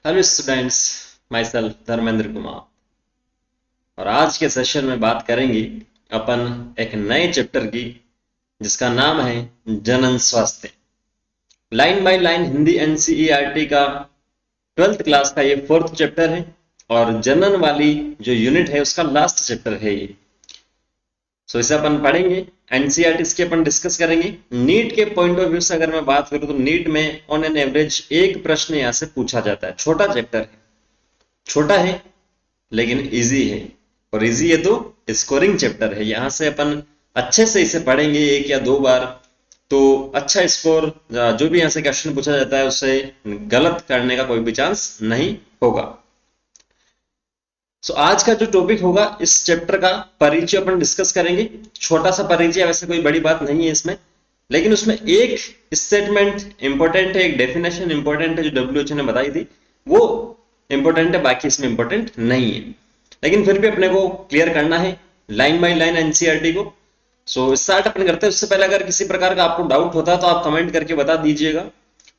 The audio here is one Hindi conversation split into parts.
Hello students, my self Dharmendra Kumar. और आज के सेशन में बात करेंगे अपन एक नए चैप्टर की, जिसका नाम है जनन स्वास्थ्य। Line by line Hindi NCERT का 12th क्लास का ये 4th चैप्टर है और जनन वाली जो यूनिट है उसका लास्ट चैप्टर है ये। सो इसे अपन पढ़ेंगे, एनसीईआरटी इसके अपन डिस्कस करेंगे। नीट के पॉइंट ऑफ व्यू से अगर मैं बात करूं तो नीट में ऑन एन एवरेज एक प्रश्न यहां से पूछा जाता है। छोटा चैप्टर है, छोटा है लेकिन इजी है, और इजी है तो स्कोरिंग चैप्टर है। यहां से अपन अच्छे से इसे पढ़ेंगे एक या दो बार तो अच्छा स्कोर, जो भी यहां से क्वेश्चन पूछा जाता है उससे गलत करने का कोई भी चांस नहीं होगा। आज का जो टॉपिक होगा, इस चैप्टर का परिचय अपन डिस्कस करेंगे। छोटा सा परिचय, वैसे कोई बड़ी बात नहीं है इसमें, लेकिन उसमें एक स्टेटमेंट इंपॉर्टेंट है, एक डेफिनेशन इंपॉर्टेंट है जो डब्ल्यूएचओ ने बताई थी, वो इंपॉर्टेंट है, बाकी इसमें इंपॉर्टेंट नहीं है। लेकिन फिर भी अपने को क्लियर करना है लाइन बाय लाइन एनसीईआरटी को। स्टार्ट अपन करते हैं। उससे पहले अगर किसी प्रकार का आपको डाउट होता है तो आप कमेंट करके बता दीजिएगा,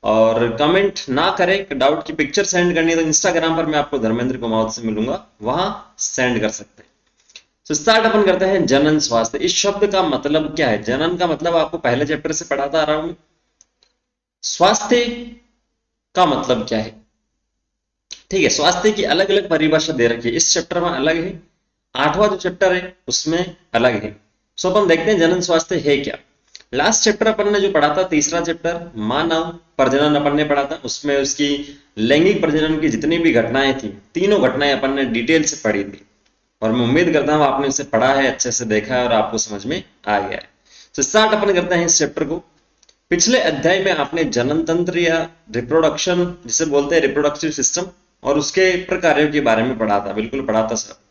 और कमेंट ना करें, डाउट की पिक्चर सेंड करनी है तो इंस्टाग्राम पर मैं आपको धर्मेंद्र कुमार से मिलूंगा, वहां सेंड कर सकते हैं। स्टार्ट अपन करते हैं जनन स्वास्थ्य। इस शब्द का मतलब क्या है? जनन का मतलब आपको पहले चैप्टर से पढ़ाता आ रहा हूं। स्वास्थ्य का मतलब क्या है? ठीक है, स्वास्थ्य की अलग अलग परिभाषा दे रखी है, इस चैप्टर में अलग है, 8वां जो चैप्टर है उसमें अलग है। अपन देखते हैं जनन स्वास्थ्य है क्या। लास्ट चैप्टर अपन ने जो पढ़ा था, तीसरा चैप्टर मानव प्रजनन अपन ने पढ़ा था, उसमें उसकी लैंगिक प्रजनन की जितनी भी घटनाएं थी, तीनों घटनाएं अपन ने डिटेल से पढ़ी थी, और मैं उम्मीद करता हूं आपने उसे पढ़ा है, अच्छे से देखा है और आपको समझ में आ गया है। स्टार्ट अपन करते हैं इस चैप्टर को। पिछले अध्याय में आपने जनन तंत्र या रिप्रोडक्शन, जिसे बोलते हैं रिप्रोडक्टिव सिस्टम, और उसके प्रकारों के बारे में पढ़ा था, बिल्कुल पढ़ा था सर।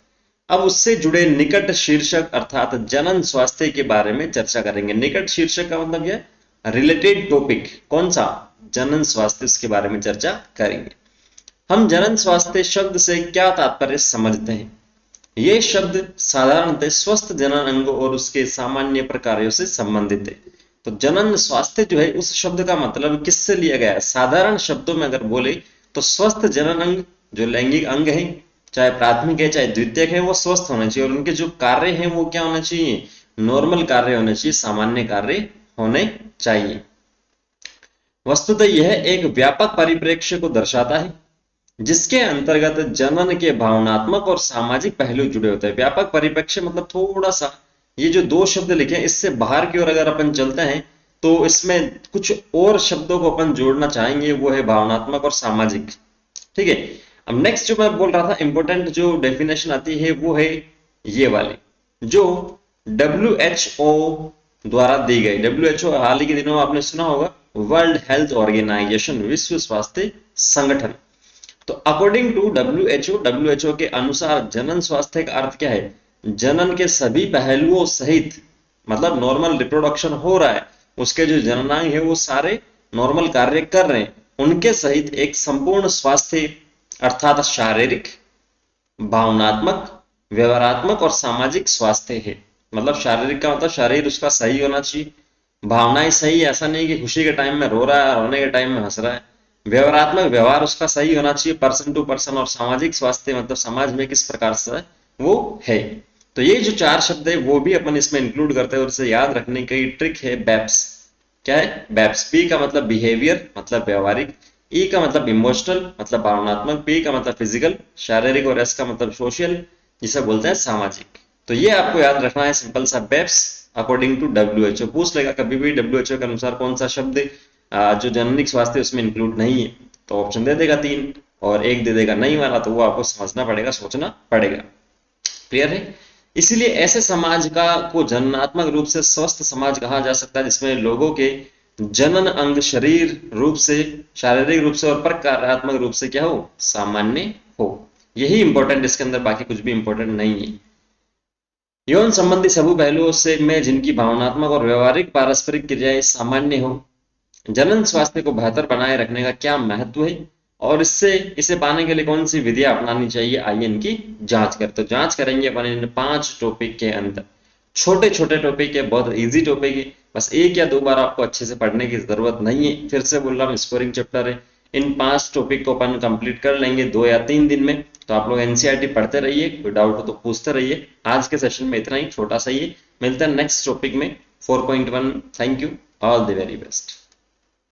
अब उससे जुड़े निकट शीर्षक अर्थात जनन स्वास्थ्य के बारे में चर्चा करेंगे। निकट शीर्षक का मतलब क्या है? Related topic. कौन सा? जनन स्वास्थ्य, उसके बारे में चर्चा करेंगे। हम जनन स्वास्थ्य शब्द से क्या तात्पर्य समझते हैं? ये शब्द साधारणतः स्वस्थ जनन अंग और उसके सामान्य प्रकारों से संबंधित है। तो जनन स्वास्थ्य जो है, उस शब्द का मतलब किससे लिया गया है? साधारण शब्दों में अगर बोले तो स्वस्थ जनन अंग, जो लैंगिक अंग है, चाहे प्राथमिक है चाहे द्वितीयक है, वो स्वस्थ होने चाहिए, और उनके जो कार्य हैं वो क्या होने चाहिए? नॉर्मल कार्य होने चाहिए, सामान्य कार्य होने चाहिए। वस्तुतः यह एक व्यापक परिप्रेक्ष्य को दर्शाता है, जिसके अंतर्गत जनन के भावनात्मक और सामाजिक पहलू जुड़े होते हैं। व्यापक परिप्रेक्ष्य मतलब थोड़ा सा, ये जो दो शब्द लिखे हैं इससे बाहर की ओर अगर अपन चलते हैं तो इसमें कुछ और शब्दों को अपन जोड़ना चाहेंगे, वो है भावनात्मक और सामाजिक। ठीक है, अब नेक्स्ट जो मैं बोल रहा था, इंपॉर्टेंट जो डेफिनेशन आती है वो है ये वाली, जो WHO द्वारा दी गई। WHO हाल ही के दिनों में आपने सुना होगा, वर्ल्ड हेल्थ ऑर्गेनाइजेशन, विश्व स्वास्थ्य संगठन। तो अकॉर्डिंग टू WHO के अनुसार जनन स्वास्थ्य का अर्थ क्या है? जनन के सभी पहलुओं सहित, मतलब नॉर्मल रिप्रोडक्शन हो रहा है, उसके जो जननांग है वो सारे नॉर्मल कार्य कर रहे हैं, उनके सहित एक संपूर्ण स्वास्थ्य अर्थात शारीरिक, भावनात्मक, व्यवहारात्मक और सामाजिक स्वास्थ्य है। मतलब शारीरिक का मतलब शरीर उसका सही होना चाहिए, भावनाएं सही, ऐसा नहीं कि खुशी के टाइम में रो रहा है, रोने के टाइम में हंस रहा है। व्यवहारात्मक, व्यवहार उसका सही होना चाहिए पर्सन टू पर्सन, और सामाजिक स्वास्थ्य मतलब समाज में किस प्रकार से वो है। तो ये जो चार शब्द है वो भी अपन इसमें इंक्लूड करते हैं, और इसे याद रखने की ट्रिक है बैप्स। क्या है? बैप्स। बी का मतलब बिहेवियर, मतलब व्यवहारिक, ई का मतलब इमोशनल, मतलब भावनात्मक, पी का मतलब फिजिकल शारीरिक, और एस का मतलब सोशल, जिसे बोलते हैं सामाजिक। तो ये आपको याद रखना है, सिंपल सा बैप्स अकॉर्डिंग टू WHO। पूछ लेगा कभी भी WHO के अनुसार कौन सा शब्द जो जननिक स्वास्थ्य उसमें इंक्लूड नहीं है, तो ऑप्शन दे देगा 3 और 1 दे देगा नहीं वाला, तो वो आपको समझना पड़ेगा, सोचना पड़ेगा। क्लियर है? इसीलिए ऐसे समाज का को जननात्मक रूप से स्वस्थ समाज कहा जा सकता है, जिसमें लोगों के जनन अंग शरीर रूप से, शारीरिक रूप से और प्रकारात्मक रूप से क्या हो? सामान्य हो। यही इंपॉर्टेंट इसके अंदर, बाकी कुछ भी इंपॉर्टेंट नहीं है। यौन संबंधी सभी पहलुओं से में जिनकी भावनात्मक और व्यवहारिक पारस्परिक क्रियाएं सामान्य हो। जनन स्वास्थ्य को बेहतर बनाए रखने का क्या महत्व है, और इसे पाने के लिए कौन सी विधियां अपनानी चाहिए, आइए इनकी जांच करते। तो जांच करेंगे अपन इन 5 टॉपिक के अंदर। छोटे छोटे टॉपिक है, बहुत इजी टॉपिक है, बस 1 या 2 बार आपको अच्छे से पढ़ने की जरूरत नहीं है। फिर से बोल रहा हूँ, स्कोरिंग चैप्टर है, इन 5 टॉपिक को अपन कंप्लीट कर लेंगे 2 या 3 दिन में। तो आप लोग एनसीईआरटी पढ़ते रहिए, कोई डाउट हो तो पूछते रहिए। आज के सेशन में इतना ही, छोटा सा ही। मिलते हैं नेक्स्ट टॉपिक में 4.1। Thank you, all the very best.